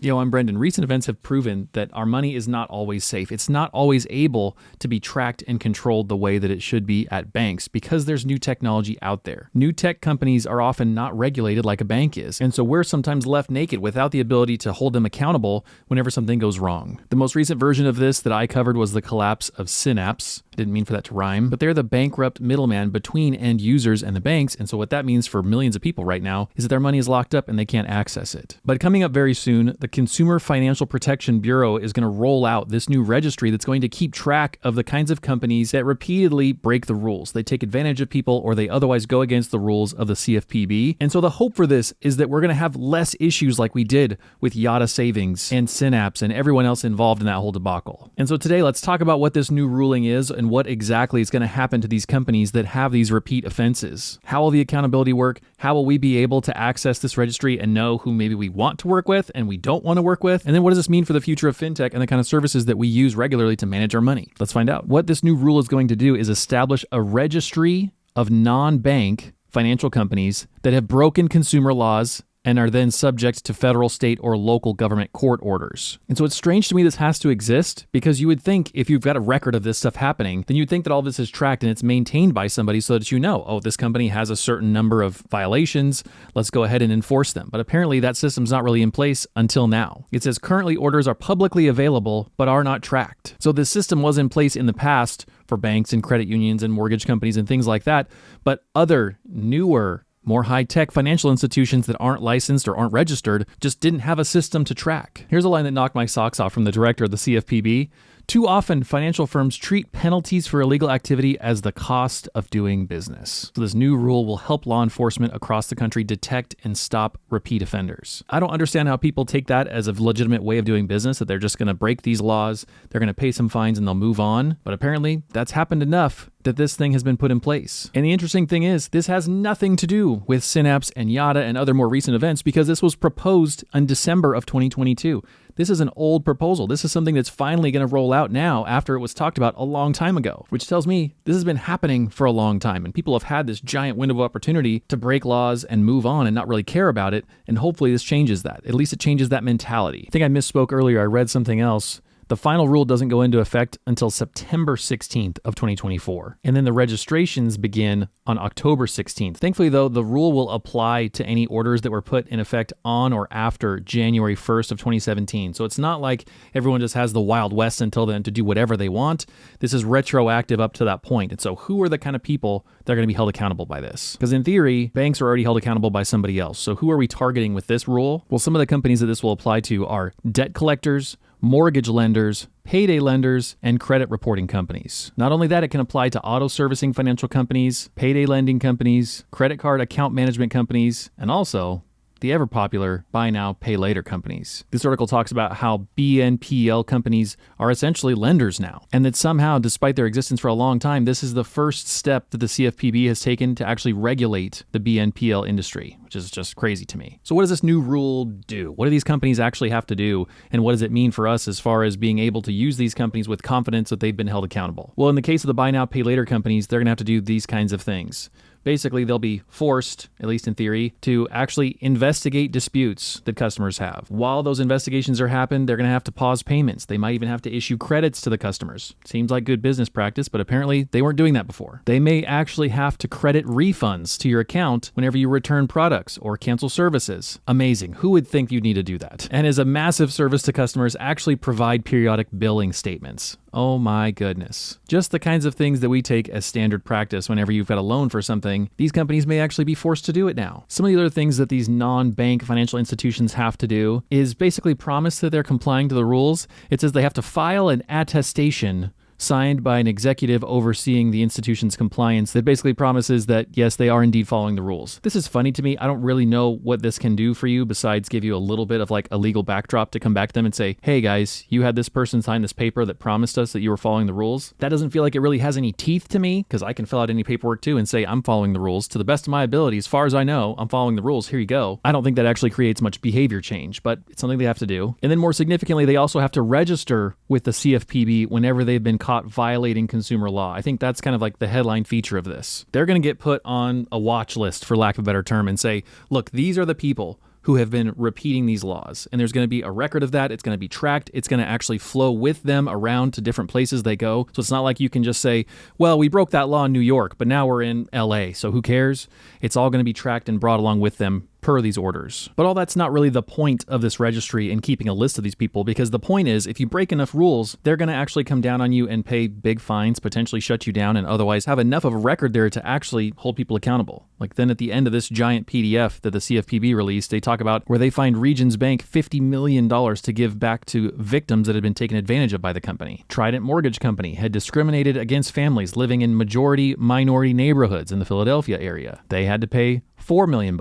Yo, I'm Brendan. Recent events have proven that our money is not always safe. It's not always able to be tracked and controlled the way that it should be at banks because there's new technology out there. New tech companies are often not regulated like a bank is, and so we're sometimes left naked without the ability to hold them accountable whenever something goes wrong. The most recent version of this that I covered was the collapse of Synapse. I didn't mean for that to rhyme, but they're the bankrupt middleman between end users and the banks, and so what that means for millions of people right now is that their money is locked up and they can't access it. But coming up very soon, the Consumer Financial Protection Bureau is going to roll out this new registry that's going to keep track of the kinds of companies that repeatedly break the rules. They take advantage of people or they otherwise go against the rules of the CFPB. And so the hope for this is that we're going to have less issues like we did with Yotta Savings and Synapse and everyone else involved in that whole debacle. And so today, let's talk about what this new ruling is and what exactly is going to happen to these companies that have these repeat offenses. How will the accountability work? How will we be able to access this registry and know who maybe we want to work with and we don't want to work with? And then what does this mean for the future of fintech and the kind of services that we use regularly to manage our money? Let's find out. What this new rule is going to do is establish a registry of non-bank financial companies that have broken consumer laws and are then subject to federal, state, or local government court orders. And so it's strange to me this has to exist because you would think if you've got a record of this stuff happening, then you'd think that all this is tracked and it's maintained by somebody so that you know, oh, this company has a certain number of violations, let's go ahead and enforce them. But apparently that system's not really in place until now. It says currently orders are publicly available but are not tracked. So this system was in place in the past for banks and credit unions and mortgage companies and things like that, but other newer more high-tech financial institutions that aren't licensed or aren't registered just didn't have a system to track. Here's a line that knocked my socks off from the director of the CFPB. Too often, financial firms treat penalties for illegal activity as the cost of doing business. So this new rule will help law enforcement across the country detect and stop repeat offenders. I don't understand how people take that as a legitimate way of doing business, that they're just going to break these laws, they're going to pay some fines, and they'll move on. But apparently, that's happened enough that this thing has been put in place. And the interesting thing is, this has nothing to do with Synapse and Yotta and other more recent events because this was proposed in December of 2022. This is an old proposal. This is something that's finally going to roll out now after it was talked about a long time ago, which tells me this has been happening for a long time and people have had this giant window of opportunity to break laws and move on and not really care about it. And hopefully this changes that. At least it changes that mentality. I think I misspoke earlier. I read something else. The final rule doesn't go into effect until September 16th of 2024. And then the registrations begin on October 16th. Thankfully, though, the rule will apply to any orders that were put in effect on or after January 1st of 2017. So it's not like everyone just has the Wild West until then to do whatever they want. This is retroactive up to that point. And so who are the kind of people that are going to be held accountable by this? Because in theory, banks are already held accountable by somebody else. So who are we targeting with this rule? Well, some of the companies that this will apply to are debt collectors, mortgage lenders, payday lenders, and credit reporting companies. Not only that, it can apply to auto servicing financial companies, payday lending companies, credit card account management companies, and also the ever popular buy now, pay later companies. This article talks about how BNPL companies are essentially lenders now, and that somehow, despite their existence for a long time, this is the first step that the CFPB has taken to actually regulate the BNPL industry, which is just crazy to me. So what does this new rule do? What do these companies actually have to do? And what does it mean for us as far as being able to use these companies with confidence that they've been held accountable? Well, in the case of the buy now, pay later companies, they're gonna have to do these kinds of things. Basically, they'll be forced, at least in theory, to actually investigate disputes that customers have. While those investigations are happening, they're going to have to pause payments. They might even have to issue credits to the customers. Seems like good business practice, but apparently they weren't doing that before. They may actually have to credit refunds to your account whenever you return products or cancel services. Amazing. Who would think you'd need to do that? And as a massive service to customers, actually provide periodic billing statements. Oh my goodness. Just the kinds of things that we take as standard practice whenever you've got a loan for something, these companies may actually be forced to do it now. Some of the other things that these non-bank financial institutions have to do is basically promise that they're complying to the rules. It says they have to file an attestation signed by an executive overseeing the institution's compliance that basically promises that, yes, they are indeed following the rules. This is funny to me. I don't really know what this can do for you besides give you a little bit of like a legal backdrop to come back to them and say, hey guys, you had this person sign this paper that promised us that you were following the rules. That doesn't feel like it really has any teeth to me because I can fill out any paperwork too and say I'm following the rules to the best of my ability. As far as I know, I'm following the rules. Here you go. I don't think that actually creates much behavior change, but it's something they have to do. And then more significantly, they also have to register with the CFPB whenever they've been caught violating consumer law. I think that's kind of like the headline feature of this. They're going to get put on a watch list, for lack of a better term, and say, look, these are the people who have been repeating these laws. And there's going to be a record of that. It's going to be tracked. It's going to actually flow with them around to different places they go. So it's not like you can just say, well, we broke that law in New York, but now we're in LA, so who cares? It's all going to be tracked and brought along with them per these orders. But all that's not really the point of this registry and keeping a list of these people, because the point is, if you break enough rules, they're going to actually come down on you and pay big fines, potentially shut you down, and otherwise have enough of a record there to actually hold people accountable. Like then at the end of this giant PDF that the CFPB released, they talk about where they fined Regions Bank $50 million to give back to victims that had been taken advantage of by the company. Trident Mortgage Company had discriminated against families living in majority-minority neighborhoods in the Philadelphia area. They had to pay $4 million.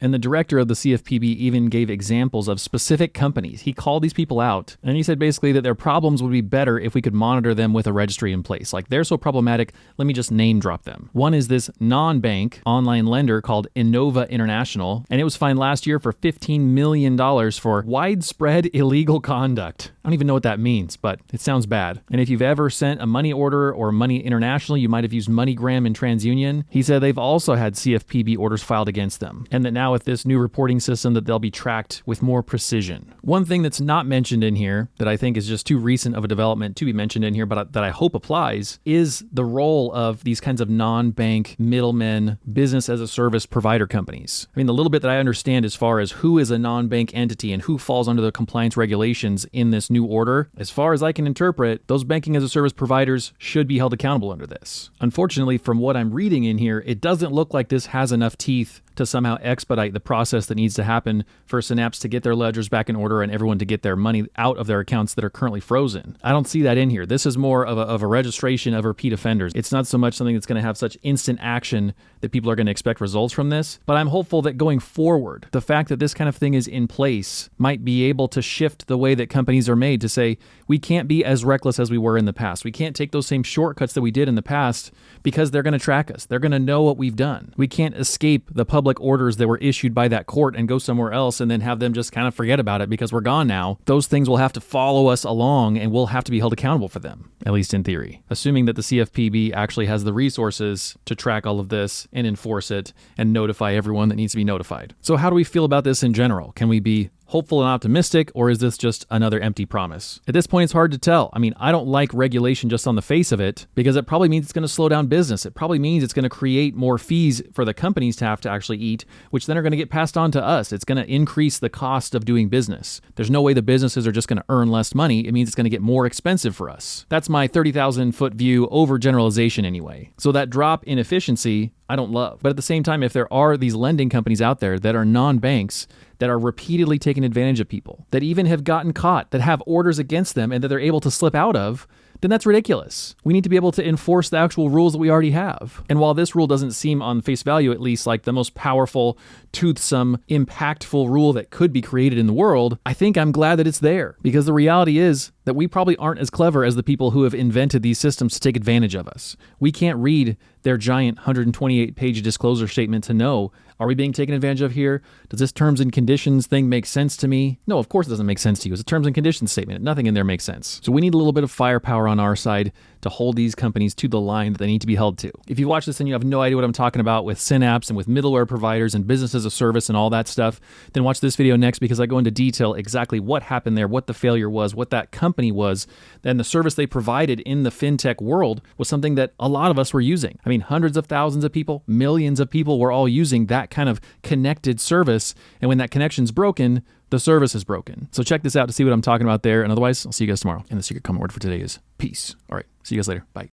And the director of the CFPB even gave examples of specific companies. He called these people out, and he said basically that their problems would be better if we could monitor them with a registry in place. Like, they're so problematic, let me just name drop them. One is this non-bank online lender called Innova International, and it was fined last year for $15 million for widespread illegal conduct. I don't even know what that means, but it sounds bad. And if you've ever sent a money order or money international, you might have used MoneyGram and TransUnion. He said they've also had CFPB orders filed against them, and that now with this new reporting system that they'll be tracked with more precision. One thing that's not mentioned in here that I think is just too recent of a development to be mentioned in here, but that I hope applies, is the role of these kinds of non-bank middlemen, business as a service provider companies. I mean, the little bit that I understand as far as who is a non-bank entity and who falls under the compliance regulations in this new order, as far as I can interpret, those banking as a service providers should be held accountable under this. Unfortunately, from what I'm reading in here, it doesn't look like this has enough teeth to somehow expedite the process that needs to happen for Synapse to get their ledgers back in order and everyone to get their money out of their accounts that are currently frozen. I don't see that in here. This is more of a registration of repeat offenders. It's not so much something that's going to have such instant action that people are going to expect results from this, but I'm hopeful that going forward, the fact that this kind of thing is in place might be able to shift the way that companies are made to say, we can't be as reckless as we were in the past. We can't take those same shortcuts that we did in the past because they're going to track us. They're going to know what we've done. We can't escape the public orders that were issued by that court and go somewhere else and then have them just kind of forget about it because we're gone now. Those things will have to follow us along and we'll have to be held accountable for them, at least in theory, assuming that the CFPB actually has the resources to track all of this and enforce it and notify everyone that needs to be notified. So how do we feel about this in general? Can we be hopeful and optimistic, or is this just another empty promise? At this point, it's hard to tell. I mean, I don't like regulation just on the face of it because it probably means it's going to slow down business. It probably means it's going to create more fees for the companies to have to actually eat, which then are going to get passed on to us. It's going to increase the cost of doing business. There's no way the businesses are just going to earn less money. It means it's going to get more expensive for us. That's my 30,000 foot view overgeneralization anyway. So that drop in efficiency, I don't love. But at the same time, if there are these lending companies out there that are non-banks that are repeatedly taking advantage of people, that even have gotten caught, that have orders against them and that they're able to slip out of, then that's ridiculous. We need to be able to enforce the actual rules that we already have. And while this rule doesn't seem on face value, at least, like the most powerful, toothsome, impactful rule that could be created in the world, I think I'm glad that it's there, because the reality is that we probably aren't as clever as the people who have invented these systems to take advantage of us. We can't read their giant 128-page disclosure statement to know, are we being taken advantage of here? Does this terms and conditions thing make sense to me? No, of course it doesn't make sense to you. It's a terms and conditions statement. Nothing in there makes sense. So we need a little bit of firepower on our side to hold these companies to the line that they need to be held to. If you watch this and you have no idea what I'm talking about with Synapse and with middleware providers and business as a service and all that stuff, then watch this video next, because I go into detail exactly what happened there, what the failure was, what that company was, and the service they provided in the fintech world was something that a lot of us were using. I mean, hundreds of thousands of people, millions of people were all using that kind of connected service. And when that connection's broken, the service is broken. So check this out to see what I'm talking about there. And otherwise, I'll see you guys tomorrow. And the secret comment word for today is peace. All right. See you guys later. Bye.